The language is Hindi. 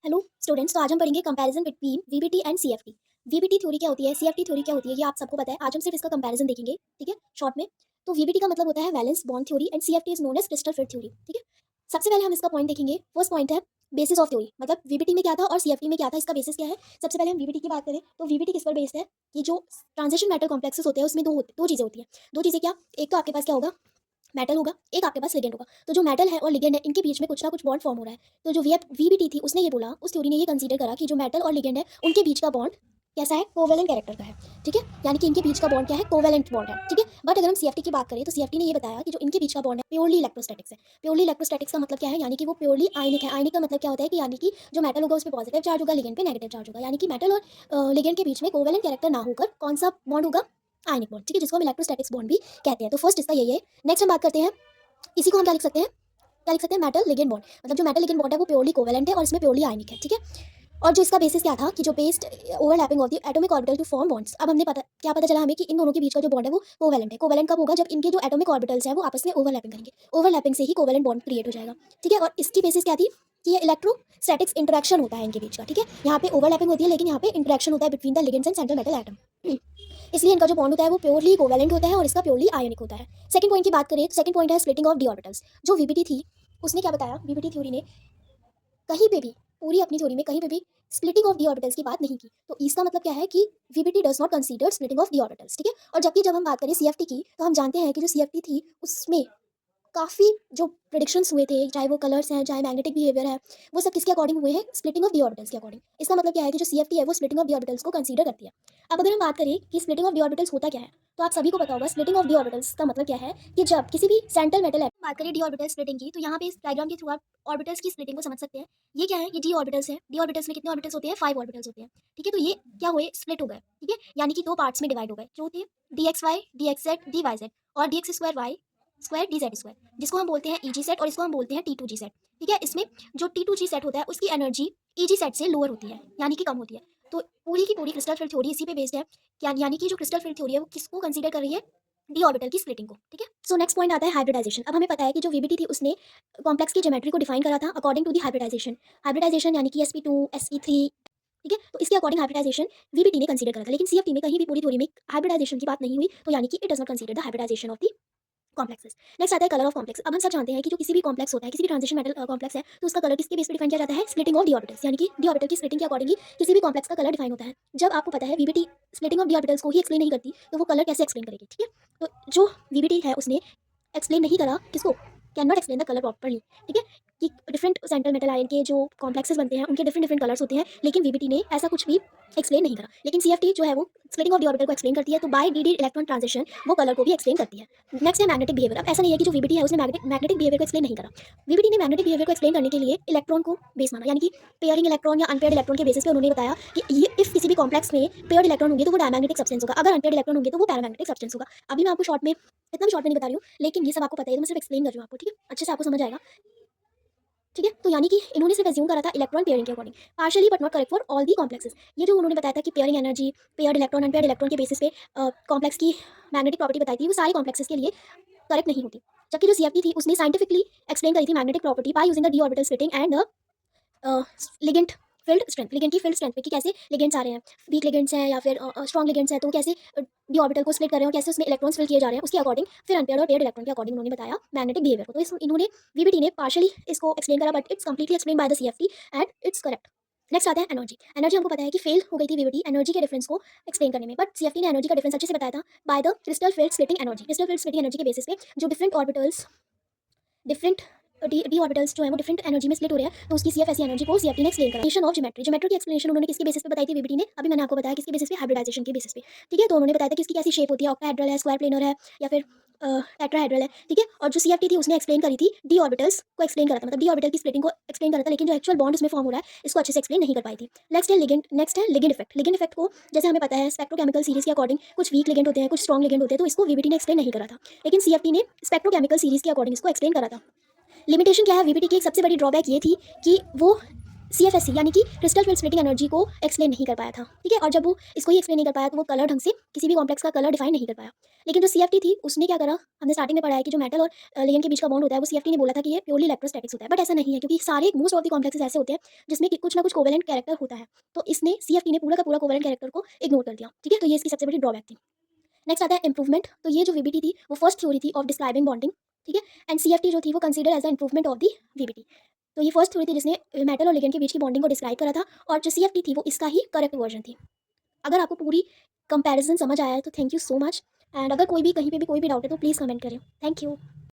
हेलो स्टूडेंट्स, तो आज हम पढ़ेंगे comparison between VBT and CFT. VBT theory क्या होती है, सीएफटी थ्योरी क्या होती है, ये आप सबको पता है। आज हम सिर्फ इसका कंपैरिजन देखेंगे, ठीक है, शॉर्ट में। तो वीबीटी का मतलब होता है valence bond theory and CFT is known as crystal fit theory, ठीक है। सबसे पहले हम इसका पॉइंट देखेंगे। फर्स्ट पॉइंट है बेसिस ऑफ थ्योरी, मतलब वीबीटी में क्या था और सीएफटी में क्या था, इसका बेसिस क्या है। सबसे पहले हम वीबीटी की बात करें तो वीबीटी किस पर बेस्ड है कि जो ट्रांजिशन मेटल कॉम्प्लेक्सेस होते हैं उसमें दो चीज़ें होती हैं। दो चीज़ें क्या, एक तो आपके पास क्या होगा, मेटल होगा, एक आपके पास लिगेंड होगा। तो जो मेटल है और लिगेंड है इनके बीच में कुछ ना कुछ बॉन्ड फॉर्म हो रहा है। तो जो वीबीटी थी उसने ये बोला, उस थ्योरी ने ये कंसीडर करा कि जो मेटल और लिगेंड है उनके बीच का बॉन्ड कैसा है, कोवेलेंट कैरेक्टर का है, ठीक है। यानी कि इनके बीच का बॉन्ड क्या है, कोवेलेंट बॉन्ड है, ठीक है। बट अगर हम सीएफटी की बात करें तो सीएफटी ने ये बताया कि जो इनके बीच का बॉन्ड है प्योरली इलेक्ट्रोस्टैटिक्स है। प्योरली इलेक्ट्रोस्टैटिक्स का मतलब क्या है, यानी कि वो प्योरली आयनिक है। आयनिक का मतलब क्या होता है कि यानी कि जो मेटल होगा उस पर पॉजिटिव चार्ज होगा, लिगेंड पे नेगेटिव चार्ज होगा। यानी कि मेटल और लिगेंड के बीच में कोवेलेंट कैरेक्टर ना होकर कौन सा बॉन्ड होगा, आयनिक बॉन्ड, ठीक है, जिसको हम इलेक्ट्रोस्टैटिक्स बॉन्ड भी कहते हैं। तो फर्स्ट इसका यही है। नेक्स्ट हम बात करते हैं, इसी को हम क्या लिख सकते हैं, क्या लिख सकते हैं, मेटल लिगेंड बॉन्ड। मतलब जो मेटल लिगेंड बॉन्ड है वो प्योरली कोवेलेंट है और इसमें प्योरली आयनिक है, ठीक है। और जो इसका बेसिस क्या था कि जो based overlapping of the atomic orbital to form bonds. अब हमने क्या पता चला हमें कि इन दोनों के बीच का जो बॉन्ड है वो कोवेलेंट है। कोवेलेंट कब होगा, जब इनके जो एटॉमिक ऑर्बिटल्स हैं वो आपस में ओवरलैपिंग करेंगे। ओवरलैपिंग से ही कोवेलेंट बॉन्ड क्रिएट हो जाएगा, ठीक है। और इसकी बेसिस क्या थी कि ये इलेक्ट्रोस्टैटिक्स इंटरेक्शन होता है इनके बीच का, ठीक है। यहाँ पे ओवरलैपिंग होती है लेकिन यहाँ पे इंटरेक्शन होता है between the ligands and central metal atom. इसलिए इनका जो बॉन्ड होता है वो प्योरली कोवेलेंट होता है और इसका प्योरली आयनिक होता है। सेकंड पॉइंट की बात करें तो सेकंड पॉइंट है स्प्लिटिंग ऑफ डी ऑर्बिटल्स। जो वीबीटी थी उसने क्या बताया, वीबीटी थ्योरी ने कहीं पे भी, पूरी अपनी थ्योरी में कहीं पे भी स्प्लिटिंग ऑफ डी ऑर्बिटल्स की बात नहीं की। तो इसका मतलब क्या है कि VBT does not consider splitting of D orbitals, ठीक है। और जबकि जब हम बात करें सीएफटी की तो हम जानते हैं कि जो सीएफटी थी उसमें काफ़ी जो प्रेडिक्शंस हुए थे, चाहे वो कलर्स हैं चाहे मैग्नेटिक बिहेवियर है, वो सब किसके अकॉर्डिंग हुए हैं, स्प्लिटिंग ऑफ डी ऑर्बिटल्स के अकॉर्डिंग। इसका मतलब क्या है कि जो सीएफटी है वो स्प्लिटिंग ऑफ डी ऑर्बिटल्स को कंसीडर करती है। अब अगर हम बात करें कि स्प्लिटिंग ऑफ डी ऑर्बिटल्स होता क्या है, तो आप सभी को पता होगा स्प्लिटिंग ऑफ डी ऑर्बिटल्स का मतलब क्या है कि जब किसी भी सेंट्रल मेटल है, बात करें डी ऑर्बिटल स्प्लिटिंग की, तो यहाँ पे इस डायग्राम के थ्रू आप ऑर्बिटल्स की स्प्लिटिंग को समझ सकते हैं। ये क्या है, ये डी ऑर्बिटल्स है। डी ऑर्बिटल्स में कितने ऑर्बिटल्स होते हैं, 5 ऑर्बिटल्स होते हैं, ठीक है। तो ये क्या हुए, स्प्लिट हो गए, ठीक है। यानी कि दो पार्ट्स में डिवाइड हो गए, जो होते हैं D X Y, D X Z, D Y Z और D X square Y square, D Z square, जिसको हम बोलते हैं ईजी सेट और इसको हम बोलते हैं टी टू जी सेट, ठीक है। इसमें जो टी टू जी सेट होता है उसकी एनर्जी ईजी सेट से लोअर होती है, यानी कि कम होती है। तो पूरी की पूरी क्रिस्टल फील्ड थ्योरी इसी पे बेस्ड है, यानी कि जो क्रिस्टल फील्ड थ्योरी है वो किसको कंसीडर कर रही है, डी ऑर्बिटल की स्प्लिटिंग को, ठीक है। सो नेक्स्ट पॉइंट आता है हाइब्रिडाइजेशन। अब हमें पता है कि जो वीबीटी थी उसने कॉम्प्लेक्स की ज्योमेट्री को डिफाइन करा था according to the hybridization. Hybridization यानी कि sp2 sp3, ठीक है। तो इसके अकॉर्डिंग हाइब्रिडाइजेशन वीबीटी ने कंसीडर करा था। लेकिन सीएफटी में कहीं भी पूरी थ्योरी में हाइब्रिडाइजेशन की बात नहीं हुई, तो यानी कि it does not consider the hybridization of the complexes. Next आता है कलर ऑफ कॉम्प्लेक्स। अब हम सब जानते हैं कि जो किसी भी कॉम्प्लेक्स होता है, किसी भी ट्रांजिशन मेटल कॉम्प्लेक्स है, तो उसका कलर किसके बेस पे डिफाइन किया जाता है, स्प्लिटिंग ऑफ डी ऑर्बिटल्स, यानी कि डी ऑर्बिटल की स्प्लिटिंग के अकॉर्डिंग ही किसी भी कॉम्प्लेक्स का कलर डिफाइन होता है। जब आपको पता है VBT splitting of D orbitals को ही एक्सप्लेन नहीं करती, तो वो कलर कैसे एक्सप्लेन करेगी, ठीक है। तो जो वीबीटी है उसने एक्सप्लेन नहीं करा किसको, can not explain the colour properly, ठीक है। कि डिफरेंट सेंट्रल मेटल आयन के जो कॉम्प्लेक्सेस बनते हैं उनके डिफरेंट डिफरेंट कलर्स होते हैं, लेकिन वीबीटी ने ऐसा कुछ भी एक्सप्लेन नहीं करा। लेकिन सीएफटी जो है वो स्प्लिटिंग ऑफ डी ऑर्बिटल को एक्सप्लेन करती है, तो by D D electron transition वो कलर को भी एक्सप्लेन करती है। नेक्स्ट है मैग्नेटिक बिहेवियर। अब ऐसा नहीं है कि जो वीबीटी है उसने मैग्नेटिक बिहेवियर को एक्सप्लेन नहीं करा। वीबीटी ने मैग्नेटिक बिहेवियर को एक्सप्लेन करने के लिए इलेक्ट्रॉन को बेस माना, यानी कि पेयरिंग इलेक्ट्रॉन या अनपेयर्ड इलेक्ट्रॉन के बेसिस पे उन्होंने बताया कि ये इफ किसी भी कॉम्प्लेक्स में पेयर्ड इलेक्ट्रॉन होंगे तो वो डायमैग्नेटिक सब्सटेंस होगा, अगर अनपेयर्ड इलेक्ट्रॉन होंगे तो वो पैरामैग्नेटिक सब्सटेंस होगा। अभी मैं आपको शॉर्ट में, इतना भी शॉर्ट में नहीं बता रही हूँ, लेकिन ये सब आपको पता है, तो मैं सिर्फ एक्सप्लेन कर रही हूँ आपको, ठीक है, अच्छे से आपको समझ आएगा, ठीक है। तो यानी कि इन्होंने सिर्फ एज्यूम करा था इलेक्ट्रॉन पेयरिंग के according, partially but not correct for all the complexes. ये जो उन्होंने बताया था कि pairing energy, paired electron, unpaired electron के बेसिस पे कॉम्प्लेक्स की मैग्नेटिक प्रॉपर्टी बताई थी, वो सारे कॉम्प्लेक्सेस के लिए करेक्ट नहीं होती। जबकि जो सीएफटी थी उसने साइंटिफिकली एक्सप्लेन करी थी magnetic property by using the D orbital splitting and ligand field strength, ligand की फील्ड स्ट्रेंथ पे कि कैसे लिगेंड्स आ रहे हैं, वीक लिगेंड्स हैं या फिर स्ट्रॉन्ग लिगेंड्स हैं, तो कैसे डी ऑर्बिटल को स्प्लिट कर रहे हैं और कैसे उसमें इलेक्ट्रॉन्स फिल किए जा रहे हैं, उसके अकॉर्डिंग फिर अनपेयर्ड और पेयर्ड इलेक्ट्रॉन के अकॉर्डिंग उन्होंने बताया मैग्नेटिक बिहेवियर को। तो इस इन्होंने वीबीटी ने पार्शियली इसको एक्सप्लेन करा, but it's completely explain by the CFT and it's correct. Next आता है एनर्जी। एनर्जी हमको पता है कि फेल हो गई थी वीबीटी एनर्जी के डिफरेंस को एक्सप्लेन करने में, बट सीएफटी ने एनर्जी का डिफरेंस अच्छे से बताया था by the crystal field splitting energy. Crystal field splitting energy के बेसिस पे जो different orbitals, different D orbitals जो है वो डिफरेंट एनर्जी में स्प्लिट हो रहे हैं, तो उसकी सीएफ ऐसी एनर्जी को सीएफटी ने एक्सप्लेन करा। Explanation of geometry. ज्योमेट्री की एक्सप्लेनेशन उन्होंने किसके बेसिस पे बताई थी वीबीटी ने, अभी मैंने आपको बताया किसके बेसिस पे, हाइब्रिडाइजेशन के बेसिस पे, ठीक है। तो उन्होंने बताया था किसकी कैसी शेप होती है, ऑक्टाहेड्रल है, स्क्वायर प्लेनर है या फिर टेट्राहेड्रल है, ठीक है। और जो सीएफटी थी उसने एक्सप्लेन करी थी डी ऑर्बिटल्स को एक्सप्लेन करा था, मतलब डी ऑर्बिटल की स्प्लिटिंग को एक्सप्लेन करा था, लेकिन जो एक्चुअल बॉन्ड उसमें फॉर्म हो रहा है इसको अच्छे से एक्सप्लेन नहीं कर पाई थी। नेक्स्ट है लिगेंड। नेक्स्ट है लिगेंड इफेक्ट। लिगेंड इफेक्ट को जैसे हमें पता है स्पेक्ट्रोकेमिकल सीरीज के अकॉर्डिंग कुछ वीक लिगेंड होते हैं, कुछ स्ट्रॉन्ग लिगेंड होते हैं, तो इसको वीबीटी ने एक्सप्लेन नहीं करा था, लेकिन सीएफटी ने स्पेक्ट्रोकेमिकल सीरीज के अकॉर्डिंग इसको एक्सप्लेन करा था। लिमिटेशन क्या है वीबीटी की, एक सबसे बड़ी ड्रॉबैक ये थी कि वो CFSC यानी कि क्रिस्टल फील्ड स्प्लिटिंग एनर्जी को एक्सप्लेन नहीं कर पाया था, ठीक है। और जब वो इसको ही एक्सप्लेन नहीं कर पाया तो वो कलर ढंग से किसी भी कॉम्प्लेक्स का कलर डिफाइन नहीं कर पाया। लेकिन जो CFT थी उसने क्या करा, हमने स्टार्टिंग में पढ़ा है कि जो मेटल और लिगेंड के बीच का बॉन्ड होता है वो CFT ने बोला था कि ये प्योरली इलेक्ट्रोस्टैटिक्स होता है, बट ऐसा नहीं है, क्योंकि सारे मोस्ट ऑफ द कॉम्प्लेक्सेस ऐसे होते हैं जिसमें कि कुछ ना कुछ कोवेलेंट कैरेक्टर होता है। तो इसने CFT ने पूरा का पूरा कोवेलेंट कैरेक्टर को इग्नोर कर दिया, ठीक है। तो ये इसकी सबसे बड़ी ड्रॉबैक थी। नेक्स्ट आता है इंप्रूवमेंट। तो ये जो VBT थी वो फर्स्ट थ्योरी थी ऑफ डिस्क्राइबिंग बॉन्डिंग, ठीक है। एंड CFT जो थी वो consider as the improvement of the VBT। तो ये फर्स्ट थ्योरी थी जिसने मेटल और लिगेंड के बीच की बॉन्डिंग को डिस्क्राइब करा था, और जो CFT थी वो इसका ही करेक्ट वर्जन थी। अगर आपको पूरी कंपैरिजन समझ आया है तो thank you so much. And अगर कोई भी कहीं पे भी कोई भी डाउट है तो प्लीज़ कमेंट करें। Thank you.